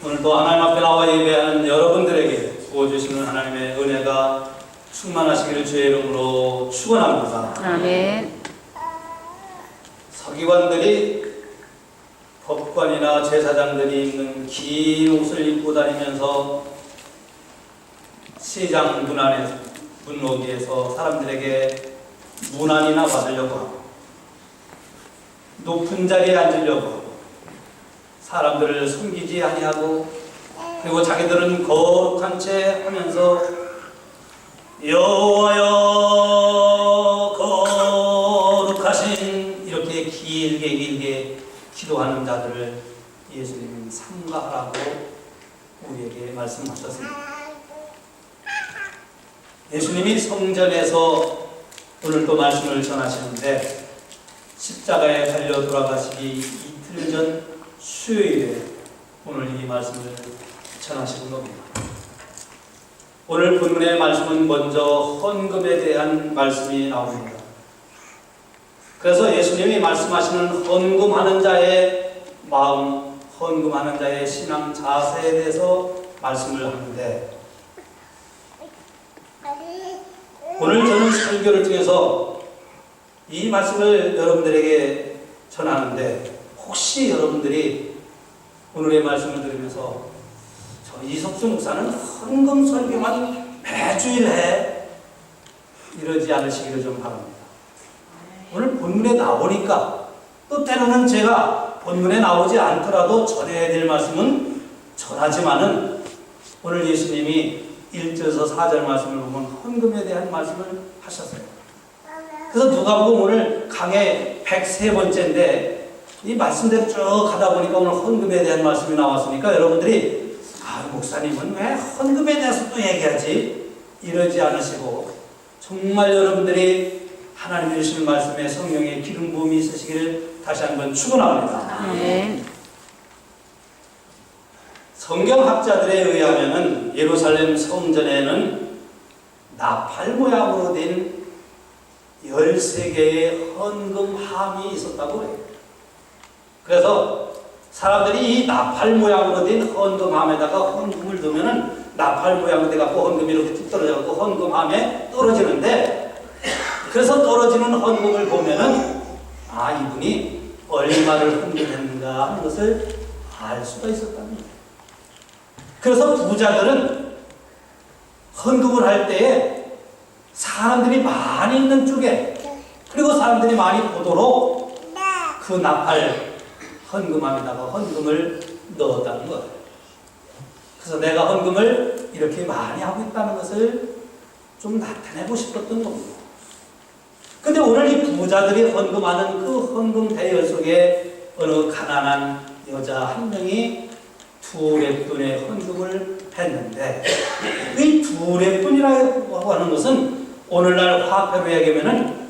오늘도 하나님 앞에 나와 예배하는 여러분들에게 부어주시는 하나님의 은혜가 충만하시기를 주의 이름으로 축원합니다. 아멘. 서기관들이 법관이나 제사장들이 입는 긴 옷을 입고 다니면서 시장 문로기에서 사람들에게 문안이나 받으려고 하고 높은 자리에 앉으려고 하고 사람들을 섬기지 아니하고 그리고 자기들은 거룩한 채 하면서 여호와여 거룩하신 이렇게 길게 기도하는 자들을 예수님은 삼가하라고 우리에게 말씀하셨습니다. 예수님이 성전에서 오늘도 말씀을 전하시는데 십자가에 달려 돌아가시기 이틀 전 수요일에 오늘 이 말씀을 전하시는 겁니다. 오늘 본문의 말씀은 먼저 헌금에 대한 말씀이 나옵니다. 그래서 예수님이 말씀하시는 헌금하는 자의 마음, 헌금하는 자의 신앙 자세에 대해서 말씀을 하는데 오늘 저는 설교를 통해서 이 말씀을 여러분들에게 전하는데 혹시 여러분들이 오늘의 말씀을 들으면서 저 이석수 목사는 헌금 설교만 매주일 해 이러지 않으시기를 좀 바랍니다. 오늘 본문에 나오니까 또 때로는 제가 본문에 나오지 않더라도 전해야 될 말씀은 전하지만은 오늘 예수님이 1절에서 4절 말씀을 보면 헌금에 대한 말씀을 하셨어요. 그래서 누가복음 오늘 강의 103번째인데 이 말씀대로 쭉 가다 보니까 오늘 헌금에 대한 말씀이 나왔으니까 여러분들이 목사님은 왜 헌금에 대해서 또 얘기하지? 이러지 않으시고 정말 여러분들이 하나님이 주시는 말씀에 성령의 기름 부음이 있으시기를 다시 한번 축원합니다. 네. 성경학자들에 의하면은 예루살렘 성전에는 나팔 모양으로 된 13개의 헌금함이 있었다고 해요. 그래서 사람들이 이 나팔 모양으로 된 헌금함에다가 헌금을 넣으면은 나팔 모양으로 돼갖고 헌금이 이렇게 툭 떨어져갖고 헌금함에 떨어지는데 그래서 떨어지는 헌금을 보면은 이분이 얼마를 헌금했는가 하는 것을 알 수가 있었답니다. 그래서 부자들은 헌금을 할 때에 사람들이 많이 있는 쪽에 그리고 사람들이 많이 보도록 그 나팔 헌금함에다가 헌금을 넣었다는 거예요. 그래서 내가 헌금을 이렇게 많이 하고 있다는 것을 좀 나타내고 싶었던 겁니다. 근데 오늘 이 부자들이 헌금하는 그 헌금 대열 속에 어느 가난한 여자 한 명이 2렙돈의 헌금을 했는데 이 2렙돈이라고 하는 것은 오늘날 화폐로 얘기하면은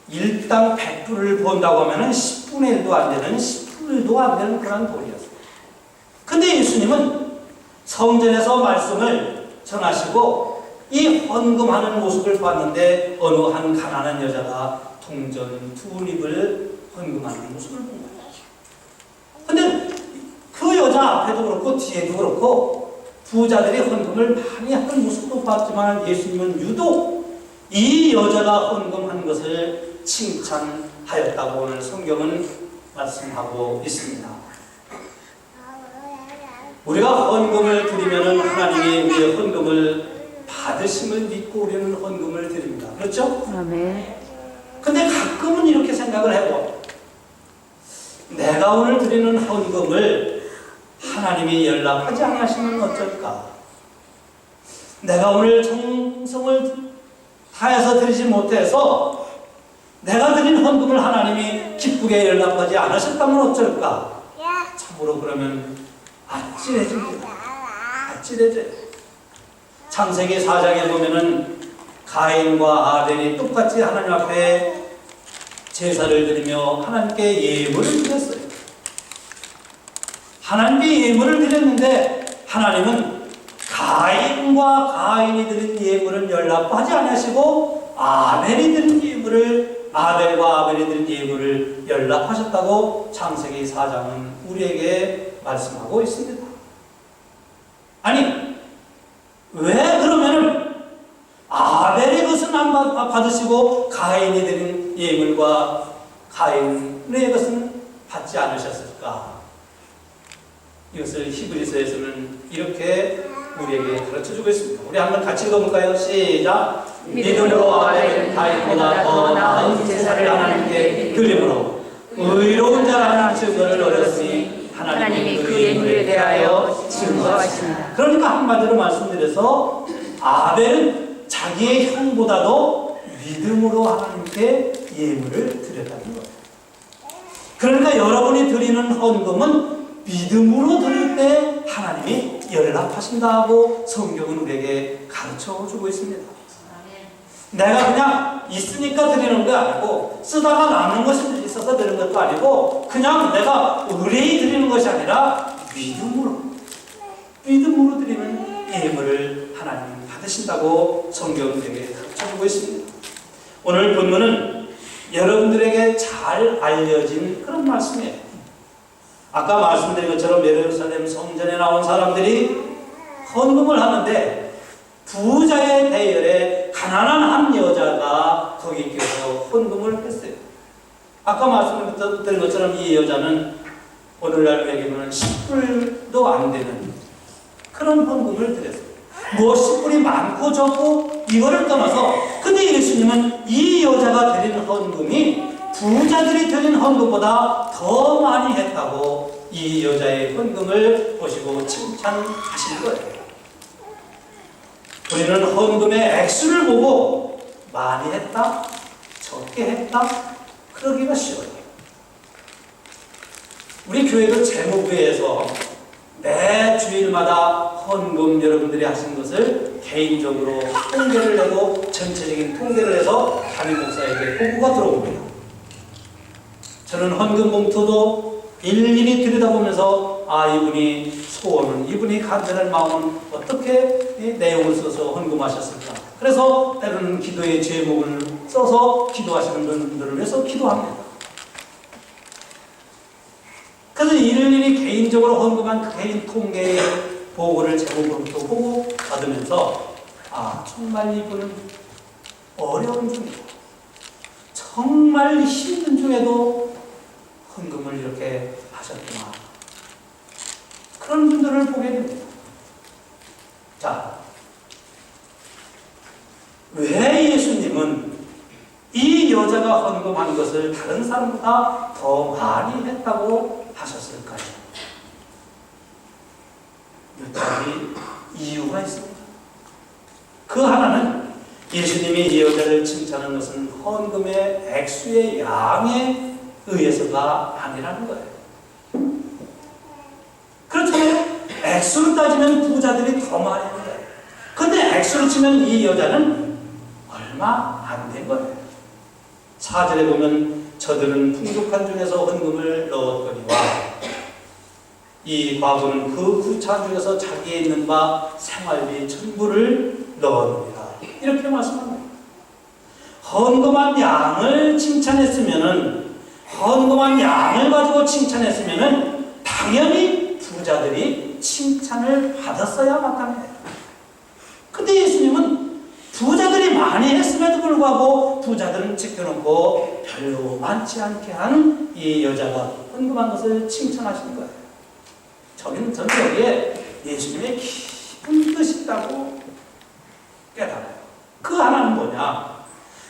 일당 100불을 번다고 하면은 10분의 1도 안 되는 10불도 안 되는 그런 돈이었어요. 근데 예수님은 성전에서 말씀을 전하시고 이 헌금하는 모습을 봤는데 어느 한 가난한 여자가 동전 2립을 헌금하는 모습을 본 거예요. 근데 그 여자 앞에도 그렇고 뒤에도 그렇고 부자들이 헌금을 많이 하는 모습도 봤지만 예수님은 유독 이 여자가 헌금한 것을 칭찬하였다고 오늘 성경은 말씀하고 있습니다. 우리가 헌금을 드리면 하나님이 우리의 헌금을 받으심을 믿고 우리는 헌금을 드립니다. 그렇죠? 아멘. 근데 가끔은 이렇게 생각을 해보. 내가 오늘 드리는 헌금을 하나님이 연락하지 않으시면 어쩔까? 내가 오늘 정성을 다해서 드리지 못해서 내가 드린 헌금을 하나님이 기쁘게 연락하지 않으셨다면 어쩔까? 참으로 그러면 아찔해집니다. 아찔해져요. 창세기 4장에 보면은 가인과 아벨이 똑같이 하나님 앞에 제사를 드리며 하나님께 예물을 드렸어요. 하나님께 예물을 드렸는데 하나님은 가인과 가인이 드린 예물은 연락하지 아니하시고 아벨이 드린 예물을 아벨과 아벨이 드린 예물을 연락하셨다고 창세기 4장은 우리에게 말씀하고 있습니다. 아니, 왜 그러면은 아벨의 것은 안 받으시고 가인이 드린 예물과 가인의 것은 받지 않으셨을까? 이것을 히브리서에서는 이렇게 우리에게 가르쳐주고 있습니다. 우리 한번 같이 읽어볼까요? 시작! 믿음으로 아벨은 가인보다 더 나은 제사를 하나님께 드림으로 의로운 자라는 증거를 얻었으니 하나님이 그 예물에 대하여 증거하십니다. 그러니까 한마디로 말씀드려서 아벨은 자기의 형보다도 믿음으로 하나님께 예물을 드렸다는 거예요. 그러니까 여러분이 드리는 헌금은 믿음으로 드릴 때 하나님이 연락하신다고 성경은 우리에게 가르쳐주고 있습니다. 내가 그냥 있으니까 드리는 게 아니고 쓰다가 남는 것이 있어서 드리는 것도 아니고 그냥 내가 의뢰히 드리는 것이 아니라 믿음으로 드리는 예물을 하나님 받으신다고 성경은 우리에게 가르쳐주고 있습니다. 오늘 본문은 여러분들에게 잘 알려진 그런 말씀이에요. 아까 말씀드린 것처럼 예루살렘 성전에 나온 사람들이 헌금을 하는데 부자의 대열에 가난한 한 여자가 거기 껴서 헌금을 했어요. 아까 말씀드린 것처럼 이 여자는 오늘날 얘기하면 10불도 안 되는 그런 헌금을 드렸어요. 뭐 10불이 많고 적고 이거를 떠나서 근데 예수님은 이 여자가 드린 헌금이 부자들이 드린 헌금보다 더 많이 했다고 이 여자의 헌금을 보시고 칭찬하신 거예요. 우리는 헌금의 액수를 보고 많이 했다, 적게 했다, 그러기가 쉬워요. 우리 교회도 재무부에서 매 주일마다 헌금 여러분들이 하신 것을 개인적으로 통계를 내고 전체적인 통계를 해서 담임 목사에게 보고가 들어옵니다. 저는 헌금 봉투도 일일이 들여다보면서 이분이 소원은, 이분이 간절한 마음은 어떻게 이 내용을 써서 헌금하셨을까. 그래서 때로는 기도의 제목을 써서 기도하시는 분들을 위해서 기도합니다. 그래서 일일이 개인적으로 헌금한 그 개인 통계의 보고를 제목으로부터 보고 받으면서 정말 이분은 어려운 중에 정말 힘든 중에도 헌금을 이렇게 하셨구나. 그런 분들을 보게 됩니다. 자, 왜 예수님은 이 여자가 헌금한 것을 다른 사람보다 더 많이 했다고 하셨을까요? 몇 가지 이유가 있습니다. 그 하나는 예수님이 이 여자를 칭찬한 것은 헌금의 액수의 양에 의해서가 아니라는 거예요. 그렇잖아요. 액수를 따지면 부자들이 더 많이 하는 거예요. 근데 액수를 치면 이 여자는 얼마 안 된 거예요. 4절에 보면 저들은 풍족한 중에서 헌금을 넣었거니와 이 과부는 그 구차 중에서 자기에 있는 바 생활비 전부를 넣었느니라. 이렇게 말씀합니다. 헌금한 양을 칭찬했으면은, 헌금한 양을 가지고 칭찬했으면은 당연히 부자들이 칭찬을 받았어야 마땅해요. 근데 예수님은 부자들이 많이 했음에도 불구하고 부자들은 지켜놓고 별로 많지 않게 한 이 여자가 헌금한 것을 칭찬하신 거예요. 저는 여기에 예수님의 깊은 뜻이 있다고 깨달아요. 그 하나는 뭐냐?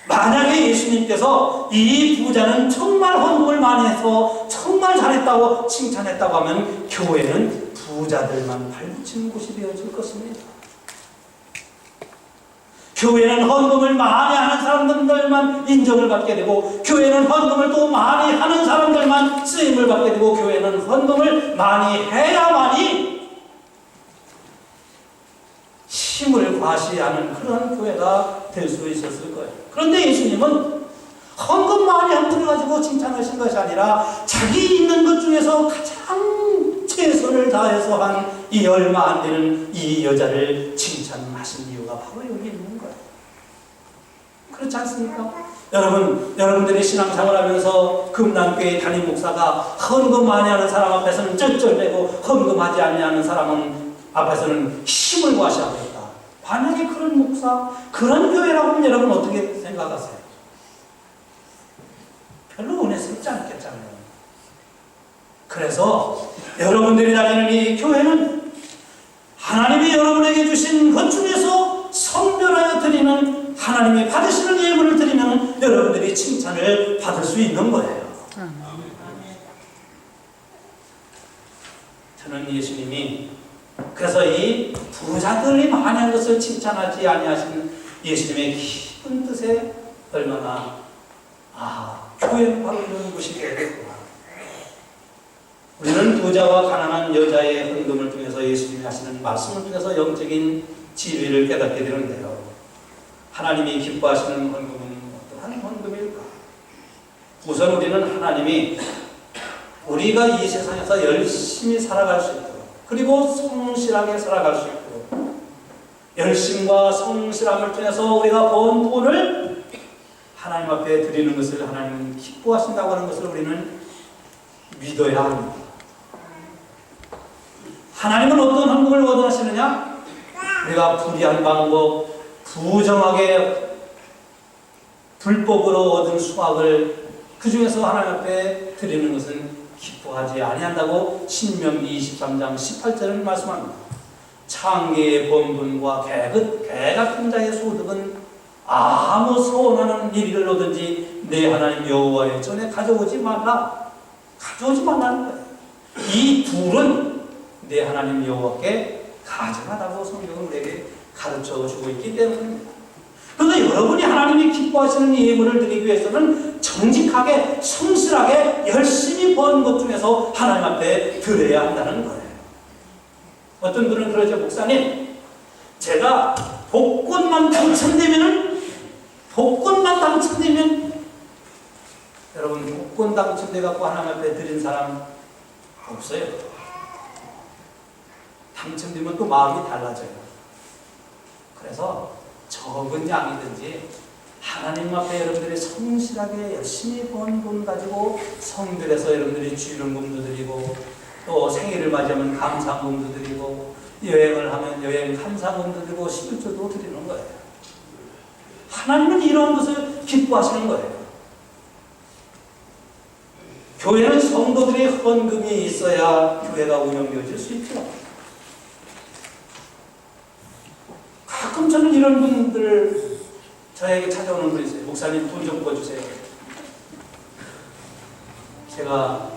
만약에 예수님께서 이 부자는 정말 헌금을 많이 해서 정말 잘했다고 칭찬했다고 하면 교회는 부자들만 발붙이는 곳이 되어질 것입니다. 교회는 헌금을 많이 하는 사람들만 인정을 받게 되고, 교회는 헌금을 또 많이 하는 사람들만 쓰임을 받게 되고, 교회는 헌금을 많이 해야만이 힘을 과시하는 그런 교회가 될 수 있었을 거예요. 그런데 예수님은 헌금 많이 한 분을 가지고 칭찬하신 것이 아니라 자기 있는 것 중에서 가장 최선을 다해서 한 이 얼마 안 되는 이 여자를 칭찬하신 이유가 바로 여기 있는 거예요. 그렇지 않습니까? 여러분들이 신앙생활 하면서 금남교회 담임 목사가 헌금 많이 하는 사람 앞에서는 쩔쩔매고 헌금하지 아니하는 사람은 앞에서는 힘을 과시하고 있다. 만약에 그런 목사, 그런 교회라고 하면 여러분 어떻게 생각하세요? 별로 은혜스럽지 않겠잖아요. 그래서 여러분들이 다니는 이 교회는 하나님이 여러분에게 주신 것 중에서 선별하여 드리는, 하나님이 받으시는 예물을 드리면 여러분들이 칭찬을 받을 수 있는 거예요. 저는 예수님이 그래서 이 부자들이 많이 한 것을 칭찬하지 아니하시는 예수님의 깊은 뜻에 얼마나 교회는 바로 이런 곳이 되겠구나. 우리는 부자와 가난한 여자의 헌금을 통해서 예수님이 하시는 말씀을 통해서 영적인 진리를 깨닫게 되는데요. 하나님이 기뻐하시는 헌금은 어떠한 헌금일까? 우선 우리는 하나님이 우리가 이 세상에서 열심히 살아갈 수 있도록, 그리고 성실하게 살아갈 수 있도록, 열심과 성실함을 통해서 우리가 번 돈을 하나님 앞에 드리는 것을 하나님은 기뻐하신다고 하는 것을 우리는 믿어야 합니다. 하나님은 어떤 헌금을 원하시느냐? 우리가 불의한 방법, 부정하게 불법으로 얻은 수확을 그 중에서 하나님 앞에 드리는 것은 기뻐하지 아니한다고 신명기 23장 18절을 말씀합니다. 창기의 번분과 개 같은 자의 소득은 아무 서원하는 일을 얻든지 내 하나님 여호와의 전에 가져오지 말라는 거예요. 이 둘은 내 하나님 여호와께 가증하다고 성경은 우리에게 가르쳐주고 있기 때문입니다. 그런데 여러분이 하나님이 기뻐하시는 예물을 드리기 위해서는 정직하게, 성실하게, 열심히 번 것 중에서 하나님 앞에 드려야 한다는 거예요. 어떤 분은 그러죠. 목사님, 제가 복권만 당첨되면 여러분, 복권 당첨돼갖고 하나님 앞에 드린 사람 없어요. 당첨되면 또 마음이 달라져요. 그래서 적은 양이든지 하나님 앞에 여러분들이 성실하게 열심히 번 돈 가지고 성들에서 여러분들이 주일헌금도 드리고, 또 생일을 맞이하면 감사금도 드리고, 여행을 하면 여행 감사금도 드리고 11조도 드리는 거예요. 하나님은 이런 것을 기뻐하시는 거예요. 교회는 성도들의 헌금이 있어야 교회가 운영되어질 수 있죠. 가끔 저는 이런 분들 저에게 찾아오는 분이 있어요. 목사님, 돈 좀 부어주세요. 제가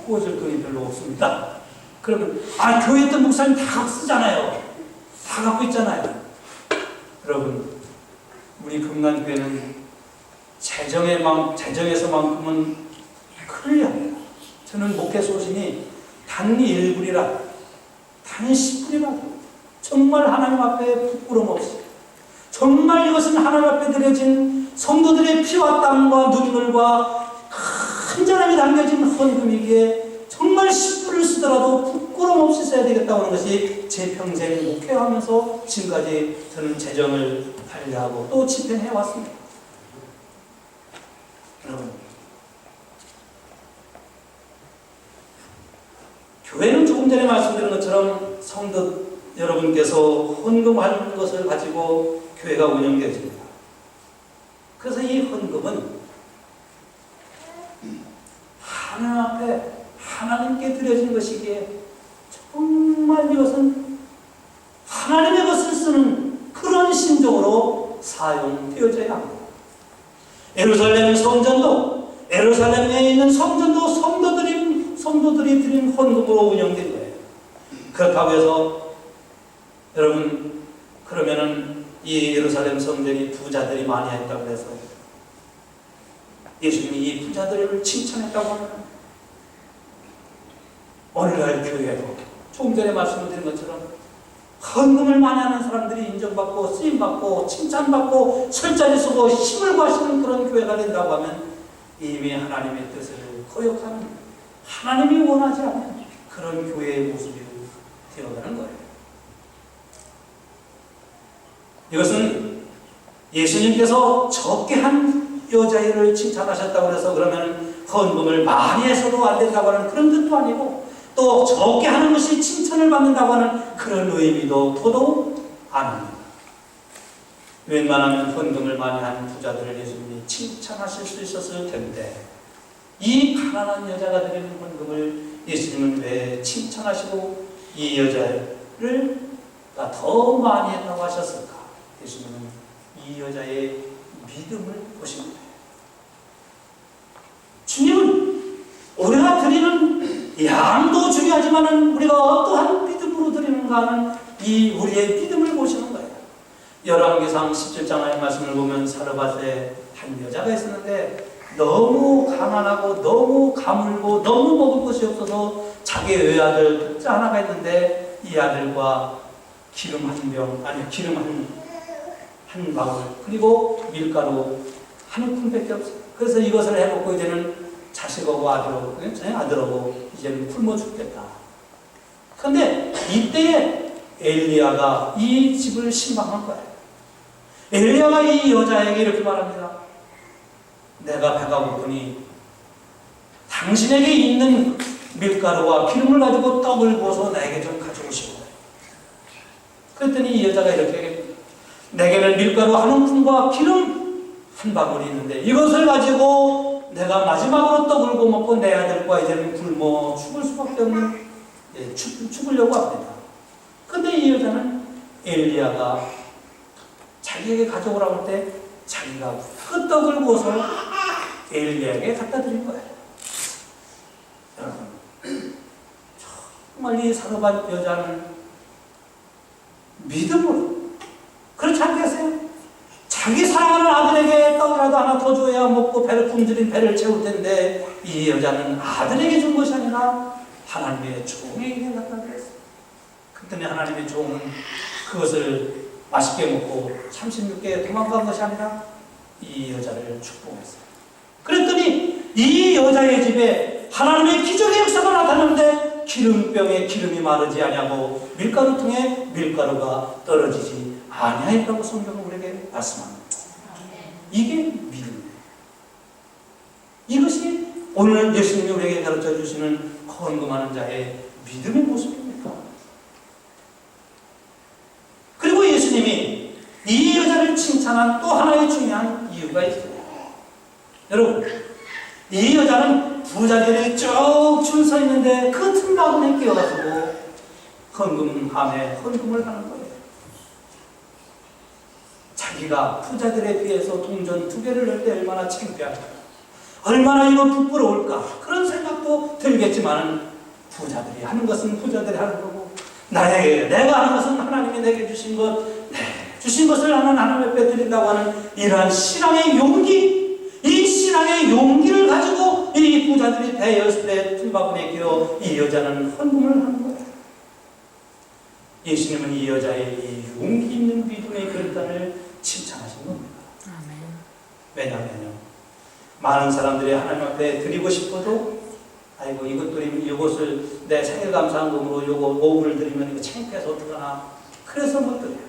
부어줄 돈이 별로 없습니다. 그러면 교회 있던 목사님 다 쓰잖아요. 다 갖고 있잖아요. 여러분, 우리 금난교회는 재정에서만큼은 클리어합니다. 저는 목회 소신이 단 1불이라, 단 10불이라도 정말 하나님 앞에 부끄럼 없이, 정말 이것은 하나님 앞에 드려진 성도들의 피와 땀과 눈물과 간절함이 담겨진 헌금이기에 정말 10불을 쓰더라도 부끄럼 없이 써야 되겠다고 하는 것이 제 평생 목회하면서 지금까지 저는 재정을 관리하고 또 집행해 왔습니다. 여러분, 교회는 조금 전에 말씀드린 것처럼 성도 여러분께서 헌금하는 것을 가지고 교회가 운영되어집니다. 그래서 이 헌금은 하나님 앞에 하나님께 드려진 것이기에 정말 이것은 하나님의 것을 쓰는 그런 심정으로 사용되어져야 합니다. 예루살렘 성전도, 예루살렘에 있는 성전도 성도들이 드린 헌금으로 운영된 거예요. 그렇다고 해서 여러분, 그러면은 이 예루살렘 성전이 부자들이 많이 했다고 해서 예수님이 이 부자들을 칭찬했다고 하면, 오늘날 교회도 조금 전에 말씀드린 것처럼 헌금을 많이 하는 사람들이 인정받고 쓰임받고 칭찬받고 설자리 서고 힘을 구하시는 그런 교회가 된다고 하면 이미 하나님의 뜻을 거역하는, 하나님이 원하지 않는 그런 교회의 모습이 되어가는 거예요. 이것은 예수님께서 적게 한 여자애를 칭찬하셨다고 해서 그러면 헌금을 많이 해서도 안 된다고 하는 그런 뜻도 아니고, 또 적게 하는 것이 칭찬을 받는다고 하는 그런 의미도 더더욱 안 합니다. 웬만하면 헌금을 많이 하는 부자들을 예수님이 칭찬하실 수 있었을 텐데 이 가난한 여자가 드리는 헌금을 예수님은 왜 칭찬하시고 이 여자를 더 많이 했다고 하셨을까? 예수님은 이 여자의 믿음을 보신 거예요. 주님은 우리가 드리는 양도 중요하지만 우리가 어떠한 믿음으로 드리는가 하는 이 우리의 믿음을 보시는 거예요. 열왕기상 17장의 말씀을 보면 사르밧에 한 여자가 있었는데 너무 가난하고 너무 가물고 너무 먹을 것이 없어서 자기의 외아들 둘째 하나가 있는데 이 아들과 기름 한 방울 그리고 밀가루 한 움큼밖에 없어요. 그래서 이것을 해먹고 이제는 자식하고 아들하고 이제는 굶어 죽겠다. 그런데 이때에 엘리야가 이 집을 신방한 거예요. 엘리야가 이 여자에게 이렇게 말합니다. 내가 배가 고프니 당신에게 있는 밀가루와 기름을 가지고 떡을 부어서 나에게 좀 가져오시오. 그랬더니 이 여자가 이렇게 얘기합니다. 내게는 밀가루 한 움큼과 기름 한 방울이 있는데 이것을 가지고 내가 마지막으로 떡을 구워 먹고 내 아들과 이제는 굶어 죽을 수밖에 없는 죽으려고 합니다. 근데 이 여자는 엘리야가 자기에게 가져오라고 할 때 자기가 그 떡을 구워서 엘리야에게 갖다 드릴 거예요. 여러분, 정말 이 사르밧 여자는 믿음으로 그렇지 않겠어요? 자기 사랑하는 아들에게 떡이라도 하나 더 줘야 먹고 배를 굶주린 배를 채울 텐데 이 여자는 아들에게 준 것이 아니라 하나님의 종에게 갖다 드렸어요. 그랬더니 하나님의 종은 그것을 맛있게 먹고 36개에 도망간 것이 아니라 이 여자를 축복했어요. 그랬더니 이 여자의 집에 하나님의 기적의 역사가 나타났는데 기름병에 기름이 마르지 아니하고 밀가루통에 밀가루가 떨어지지 아니하였다고 성경은 우리에게 말씀합니다. 이게 믿음이에요. 이것이 오늘 예수님이 우리에게 가르쳐 주시는 헌금하는 자의 믿음의 모습입니다. 그리고 예수님이 이 여자를 칭찬한 또 하나의 중요한 이유가 있어요. 여러분, 이 여자는 부자들이 쭉 줄 서 있는데 그 틈바구니에 끼어가지고 헌금함에 헌금을 하는 거예요. 자기가 부자들에 비해서 동전 2개를 넣을 때 얼마나 창피할까, 얼마나 이거 부끄러울까, 그런 생각도 들겠지만 부자들이 하는 것은 부자들이 하는 거고 내가 하는 것은 하나님이 내게 주신 것을 하나님 앞에 드린다고 하는 이러한 신앙의 용기, 이 신앙의 용기를 가지고 이 부자들이 대여섯의 틈바구니에 끼어 이 여자는 헌금을 하는 거예요. 예수님은 이 여자의 이 용기 있는 믿음의 결단을 칭찬하신 겁니다. 아멘. 왜냐하면요, 많은 사람들이 하나님 앞에 드리고 싶어도 아이고 이것을 내 생일 감사한금으로 요거 5불을 드리면 이거 창피해서 어떡하나, 그래서 못 드려요.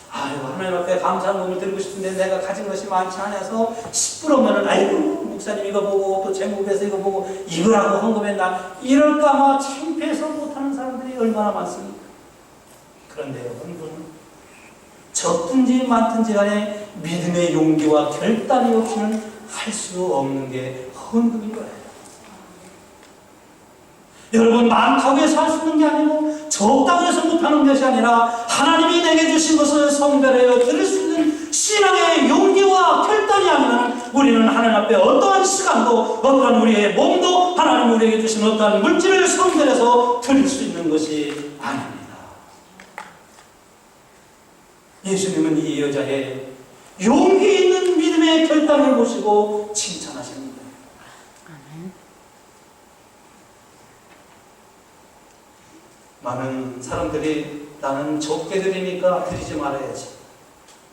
아이고 하나님 앞에 감사한금을 드리고 싶은데 내가 가진 것이 많지 않아서 10불이면은 아이고 목사님 이거 보고 또 제목에서 이거 보고 이거라고 헌금했나 이럴까봐 창피해서 못하는 사람들이 얼마나 많습니까? 그런데 헌금은 적든지 많든지 간에 믿음의 용기와 결단이 없이는 할 수 없는 게 헌금인 거예요. 여러분, 많다고 해서 할 수 있는 게 아니고 적다고 해서 못하는 것이 아니라 하나님이 내게 주신 것을 성별하여 드릴 수 있는 신앙의 용기와 결단이 아니면 우리는 하나님 앞에 어떠한 시간도 어떠한 우리의 몸도 하나님 우리에게 주신 어떠한 물질을 성별해서 드릴 수 있는 것이 아닙니다. 예수님은 이 여자의 용기 있는 믿음의 결단을 보시고 칭찬하십니다. 많은 사람들이 나는 적게 드리니까 드리지 말아야지,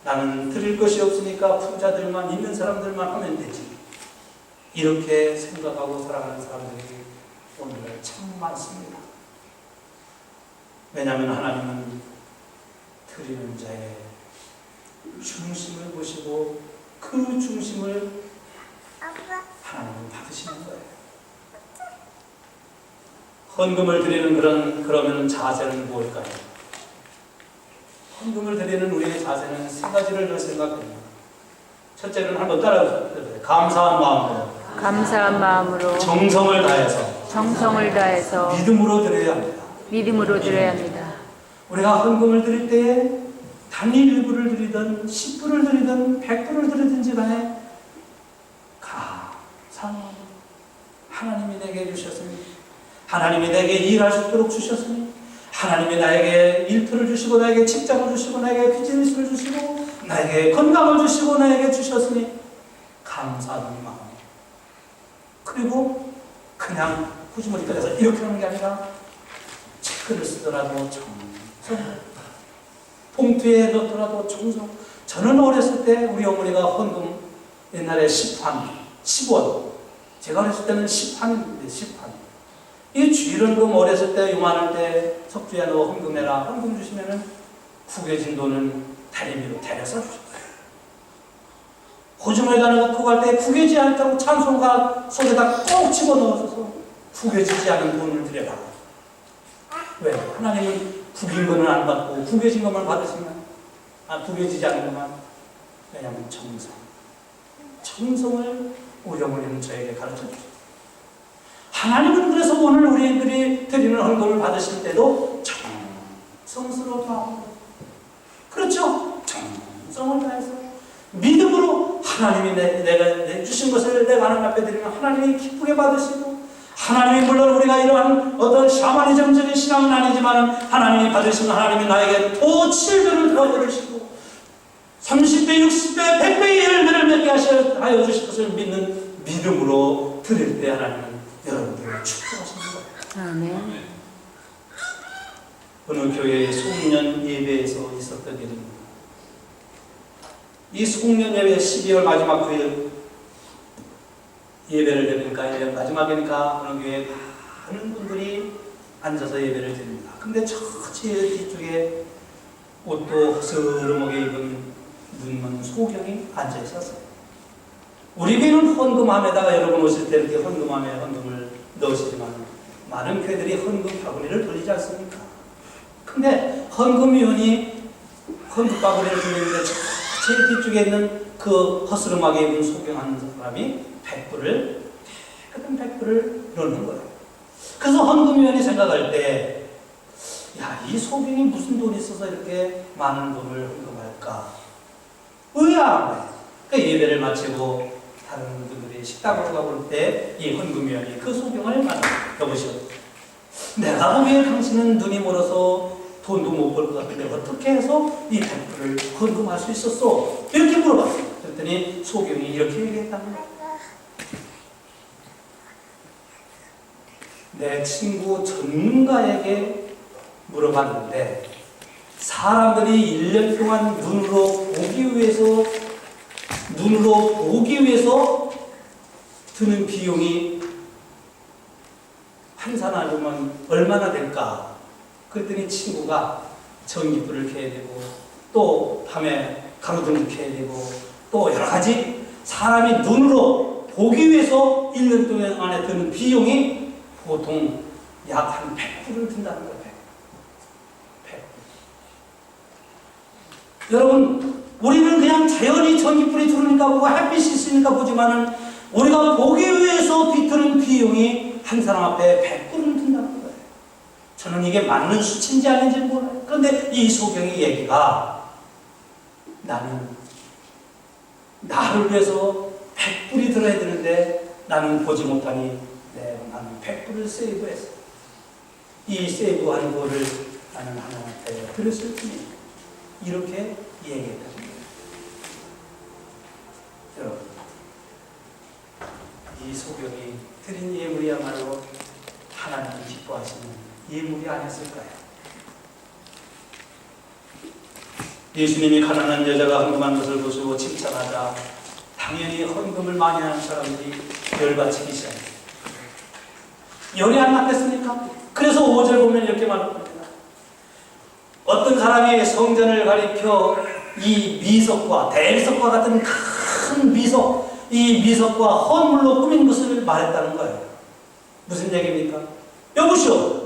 나는 드릴 것이 없으니까 부자들만 있는 사람들만 하면 되지, 이렇게 생각하고 살아가는 사람들이 오늘 참 많습니다. 왜냐하면 하나님은 드리는 자의 중심을 보시고 그 중심을 하나님은 받으시는 거예요. 헌금을 드리는 그러면 자세는 무엇일까요? 헌금을 드리는 우리의 자세는 세 가지를 늘 생각합니다. 첫째는 한번 따라해보세요. 감사한 마음으로. 감사한 마음으로 정성을 다해서. 정성을 다해서 믿음으로 드려야 합니다. 믿음으로 드려야 합니다. 우리가 헌금을 드릴 때에 단일 1불을 드리든 10불을 드리든 100불을 드리든지 간에 감사한 마음으로 하나님이 내게 주셨으니, 하나님이 내게 일할 수 있도록 주셨으니, 하나님이 나에게 일터를 주시고 나에게 직장을 주시고 나에게 비즈니스를 주시고 나에게 건강을 주시고 나에게 주셨으니 감사하는 마음. 그리고 그냥 후주머니 꺼내서 이렇게 하는 게 아니라 체크를 쓰더라도 정성, 봉투에 넣더라도 정성. 저는 어렸을 때 우리 어머니가 헌금 옛날에 10환, 10원, 제가 어렸을 때는 10환인데 10환. 이 주일헌금 어렸을 때 요만할 때 석주야 너 헌금해라. 헌금 주시면은 구겨진 돈은 다리미로 데려서 주셨어요. 호주머니에다 넣고 갈 때 구겨지지 않도록 찬송가 속에다 꼭 집어넣어서 구겨지지 않은 돈을 드려라. 왜? 하나님은 구긴 거는 안 받고 구겨진 것만 받으시면, 구겨지지 않은 것만. 왜냐하면 정성을 우리 어머니는 저에게 가르쳐 주셨어요. 하나님은 그래서 오늘 우리들이 드리는 헌금을 받으실 때도 정성스러워. 그렇죠? 정성을 다해서 믿음으로 하나님이 내가 주신 것을 내가 하나님 앞에 드리면 하나님이 기쁘게 받으시고, 하나님이 물론 우리가 이러한 어떤 샤머니즘적인 신앙은 아니지만 하나님이 받으시면 하나님이 나에게 더 7배를 더 주시고 30배, 60배, 100배의 열매를 맺게 하여 주실 것을 믿는 믿음으로 드릴 때 하나님은 여러분들을 축복하시는 거예요. 아멘. 어느 교회의 송년 예배에서 있었던 일입니다. 이 송년 예배 12월 마지막 주일 예배를 드리니까 1년 마지막이니까 어느 교회에 많은 분들이 앉아서 예배를 드립니다. 근데 저 제일 뒤쪽에 옷도 허스름하게 입은 눈먼 소경이 앉아 있었어요. 우리 교회는 헌금함에다가 여러분 오실 때 이렇게 헌금함에 헌금을 넣으시지만 많은 교회들이 헌금 바구니를 돌리지 않습니까? 근데 헌금위원이 헌금 바구니를 돌리는데 제일 뒤쪽에 있는 그 허스름하게 입은 소경하는 사람이 100불을, 깨끗한 100불을 넣는 거예요. 그래서 헌금위원이 생각할 때, 야, 이 소경이 무슨 돈이 있어서 이렇게 많은 돈을 헌금할까? 의아한 거예요. 그러니까 예배를 마치고 다른 분들이 식당으로 가볼 때 이 헌금위원이 그 소경을 만나요. 여보시오, 내가 보기에 당신은 눈이 멀어서 돈도 못 벌 것 같은데 어떻게 해서 이 100불을 헌금할 수 있었어? 이렇게 물어봤어요. 그랬더니 소경이 이렇게 얘기했다는 거예요. 내 친구 전문가에게 물어봤는데 사람들이 1년 동안 눈으로 보기 위해서 드는 비용이 환산하려면 얼마나 될까? 그랬더니 친구가 전기불을 켜야 되고 또 밤에 가로등을 켜야 되고 또 여러 가지 사람이 눈으로 보기 위해서 1년 동안에 드는 비용이 보통 약 한 100불을 든다는 거예요. 100불. 여러분, 우리는 그냥 자연히 전기불이 들어오니까 보고 햇빛이 있으니까 보지만은 우리가 보기 위해서 비트는 비용이 한 사람 앞에 100불을 든다는 거예요. 저는 이게 맞는 수치인지 아닌지 몰라요. 그런데 이 소경의 얘기가 나는 나를 위해서 100불이 들어야 되는데 나는 보지 못하니 나는 100불을 세이브했어. 이 세이브하는 거를 나는 하나님한테 드렸을 뿐이에요. 이렇게 얘기했다는 거예요. 여러분, 이 소경이 드린 예물이야말로 하나님이 기뻐하시는 예물이 아니었을까요? 예수님이 가난한 여자가 헌금한 것을 보시고 칭찬하자 당연히 헌금을 많이 하는 사람들이 열받치기 시작합니다. 열이 안 났겠습니까? 그래서 5절 보면 이렇게 말합니다. 어떤 사람이 성전을 가리켜 이 미석과 대리석과 같은 큰 미석, 이 미석과 헌물로 꾸민 것을 말했다는 거예요. 무슨 얘기입니까? 여보시오,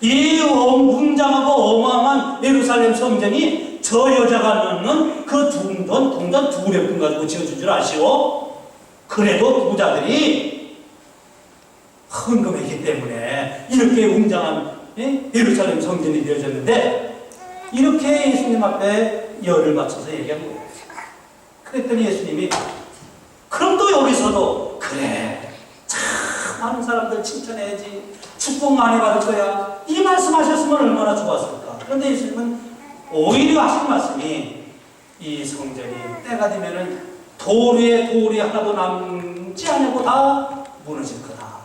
이 웅장하고 어마어마한 예루살렘 성전이 저 여자가 넣는 그 동전 200푼 가지고 지어준 줄 아시오? 그래도 부자들이 헌금했기 때문에 이렇게 웅장한 예루살렘 성전이 되어졌는데, 이렇게 예수님 앞에 열을 맞춰서 얘기한 거예요. 그랬더니 예수님이, 그럼 또 여기서도 그래, 참 많은 사람들 칭찬해야지, 축복 많이 받을 거야, 이 말씀하셨으면 얼마나 좋았을까. 그런데 예수님은 오히려 하신 말씀이, 이 성전이 때가 되면은 돌 위에 돌이 하나도 남지 않고 다 무너질 거다,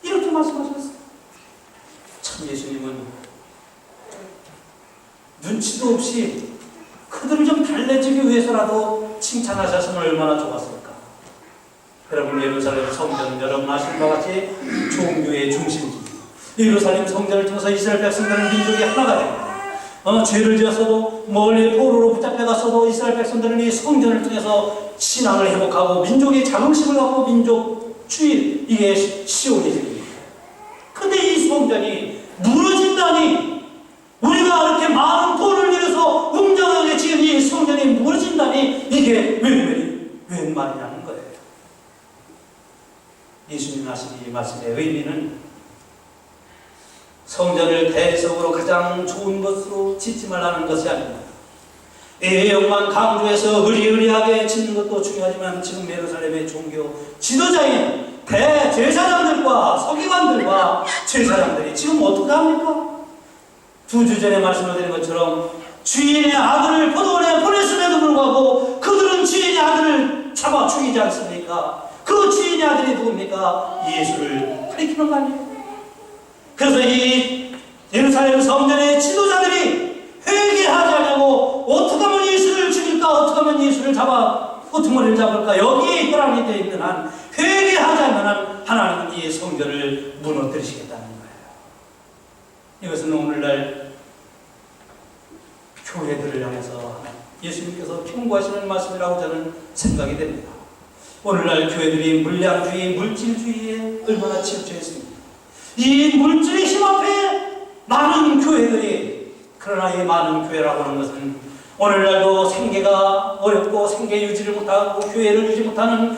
이렇게 말씀하셨어요. 참 예수님은 눈치도 없이 그들을 좀 달래주기 위해서라도 칭찬하셨으면 얼마나 좋았을까. 여러분, 예루살렘 성전은 여러분 아시는 것 같이 종교의 중심지. 예루살렘 성전을 통해서 이스라엘 백성들은 민족이 하나가 됩니다. 죄를 지었어도 멀리 포로로 붙잡혀갔어도 이스라엘 백성들은 이 성전을 통해서 신앙을 회복하고 민족의 자긍심을 갖고 민족주의, 이게 시온이즘입니다. 그런데 이 성전이 무너진다니, 우리가 이렇게 많은 돈을 들여서 웅장하게 지은 이 성전이 무너진다니, 이게 웬 말이냐는 거예요. 예수님 하신 이 말씀의 의미는, 성전을 대리석으로 가장 좋은 것으로 짓지 말라는 것이 아닙니다. 애영만 강조해서 의리의리하게 짓는 것도 중요하지만, 지금 예루살렘의 종교 지도자인 대제사장들과 서기관들과 제사장들이 지금 어떻게 합니까? 2주 전에 말씀을 드린 것처럼 주인의 아들을 포도원에 보냈음에도 불구하고 그들은 주인의 아들을 잡아 죽이지 않습니까? 그 주인의 아들이 누굽니까? 예수를 가리키는 거 아니에요? 그래서 이 예루살렘 성전의 지도자들이 회개하지 않냐고, 어떻게 하면 예수를 죽일까, 어떻게 하면 예수를 잡아 꼬투머리를 잡을까, 여기에 혈안이 되어 있는 한 회개하지 않는 한 하나님은 이 성전을 무너뜨리시겠다는 거예요. 이것은 오늘날 교회들을 향해서 예수님께서 경고하시는 말씀이라고 저는 생각이 됩니다. 오늘날 교회들이 물량주의, 물질주의에 얼마나 치우쳐 있습니다. 이 물질의 힘 앞에 많은 교회들이, 그러나 이 많은 교회라고 하는 것은 오늘날도 생계가 어렵고 생계 유지를 못하고 교회를 유지 못하는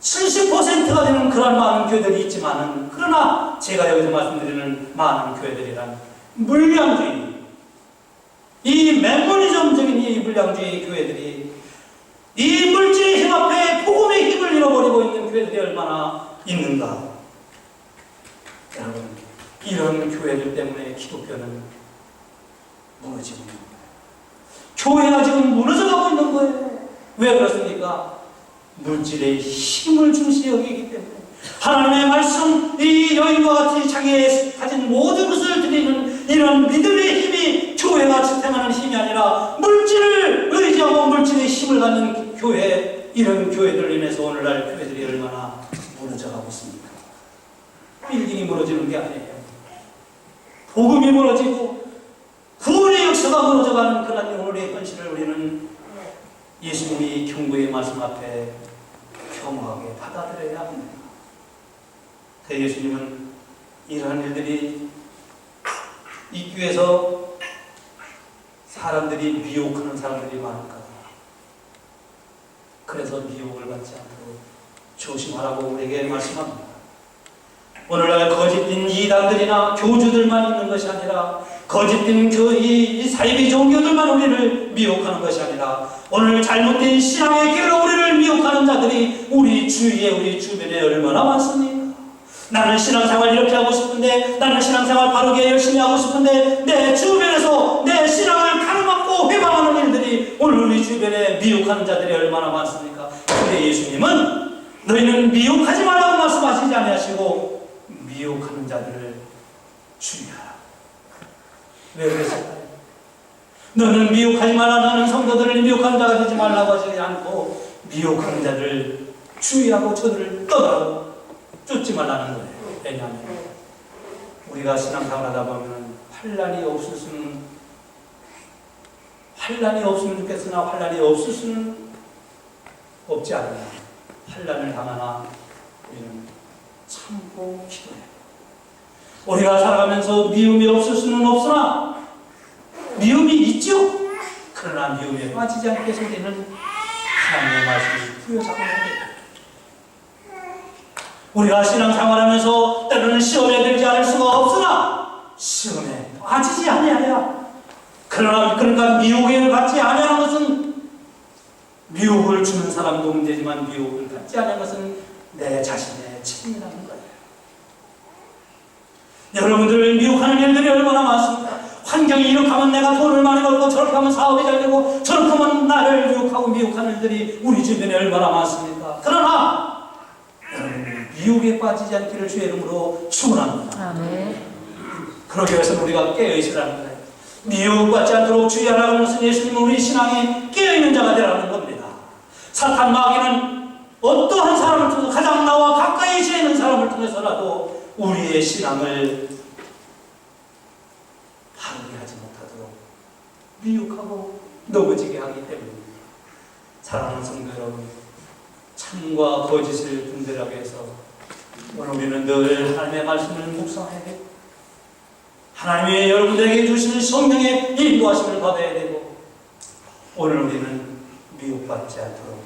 70%가 되는 그런 많은 교회들이 있지만은, 그러나 제가 여기서 말씀드리는 많은 교회들이란 물량주의, 이 메모리즘적인 이 물량주의 교회들이 이 물질의 힘 앞에 복음의 힘을 잃어버리고 있는 교회들이 얼마나 있는가. 여러분, 이런 교회들 때문에 기독교는 무너지고 있는 거예요. 교회가 지금 무너져가고 있는 거예요. 왜 그렇습니까? 물질의 힘을 중시 여기기 때문에. 하나님의 말씀, 이 여인과 같이 자기의 가진 모든 것을 드리는 이런 믿음의 힘이 교회가 지탱하는 힘이 아니라 물질을 의지하고 물질의 힘을 갖는 교회, 이런 교회들로 인해서 오늘날 교회들이 얼마나 무너져가고 있습니까? 빌딩이 무너지는 게 아니에요. 복음이 무너지고 구원의 역사가 무너져가는 그런 오늘의 현실을 우리는 예수님이 경고의 말씀 앞에 겸허하게 받아들여야 합니다. 예수님은 이러한 일들이 있기 위해서 사람들이 미혹하는 사람들이 많을까, 그래서 미혹을 받지 않도록 조심하라고 우리에게 말씀합니다. 오늘날 거짓된 이단들이나 교주들만 있는 것이 아니라, 거짓된 이 사이비 종교들만 우리를 미혹하는 것이 아니라, 오늘 잘못된 신앙의 길로 우리를 미혹하는 자들이 우리 주위에, 우리 주변에 얼마나 많습니까? 나는 신앙생활 이렇게 하고 싶은데, 나는 신앙생활 바르게 열심히 하고 싶은데, 내 주변에서 내 신앙을 가로막고 회방하는 일들이 오늘 우리 주변에 미혹하는 자들이 얼마나 많습니까? 근데 예수님은 너희는 미혹하지 말라고 말씀하시지 아니하시고 미혹하는 자들을 주의하라. 왜 그랬을까요? 너는 미혹하지 말라, 너는 성도들을 미혹하는 자가 되지 말라고 하지 않고 미혹하는 자들을 주의하고 저들을 떠나라고 쫓지 말라는 거예요. 왜냐하면 우리가 신앙생활 하다 보면 환난이 없으면 좋겠으나 환난이 없을 수는 없지 않느냐. 환난을 당하나 우리는 참고 기도해요. 우리가 살아가면서 미움이 없을 수는 없으나 미움이 있죠. 그러나 미움에 빠지지 않기 위해서 우리는 하나님의 말씀을 부여잡아야 됩니다. 우리가 신앙생활하면서 때로는 시험에 들지 않을 수가 없으나 시험에 빠지지 아니하랴. 그러니까 미혹을 받지 아니하는 것은 미혹을 주는 사람도 문제지만 미혹을 받지 않은 것은 내 자신의 책임이라는 거예요. 여러분들 미혹하는 일들이 얼마나 많습니까? 환경이 이렇게 하면 내가 돈을 많이 벌고 저렇게 하면 사업이 잘 되고 저렇게 하면 나를 유혹하고 미혹하는 일들이 우리 주변에 얼마나 많습니까? 그러나 여러분 미혹에 빠지지 않기를 주의 이름으로 축원합니다. 아멘. 그러기 위해서는 우리가 깨어있으라는 거예요. 미혹받지 않도록 주의하라는 것은 예수님은 우리 신앙이 깨어있는 자가 되라는 겁니다. 사탄 마귀는 어떠한 사람을 통해서 가장 나와 가까이 지내는 사람을 통해서라도 우리의 신앙을 바르게 하지 못하도록 미혹하고 넘어지게 하기 때문입니다. 사랑하는 성도 여러분, 참과 거짓을 분별하기 위해서 오늘 우리는 늘 하나님의 말씀을 묵상해야 되고 하나님이 여러분들에게 주시는 성령의 인도하심을 받아야 되고 오늘 우리는 미혹받지 않도록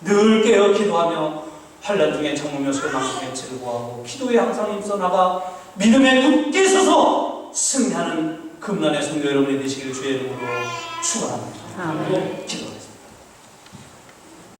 늘 깨어 기도하며 환난 중에 참으며 소망 중에 구하고 기도에 항상 힘써 나가 믿음에 굳게 서서 승리하는 금난의 성도 여러분이 되시기를 주의 이름으로 축원합니다. 아멘. 기도.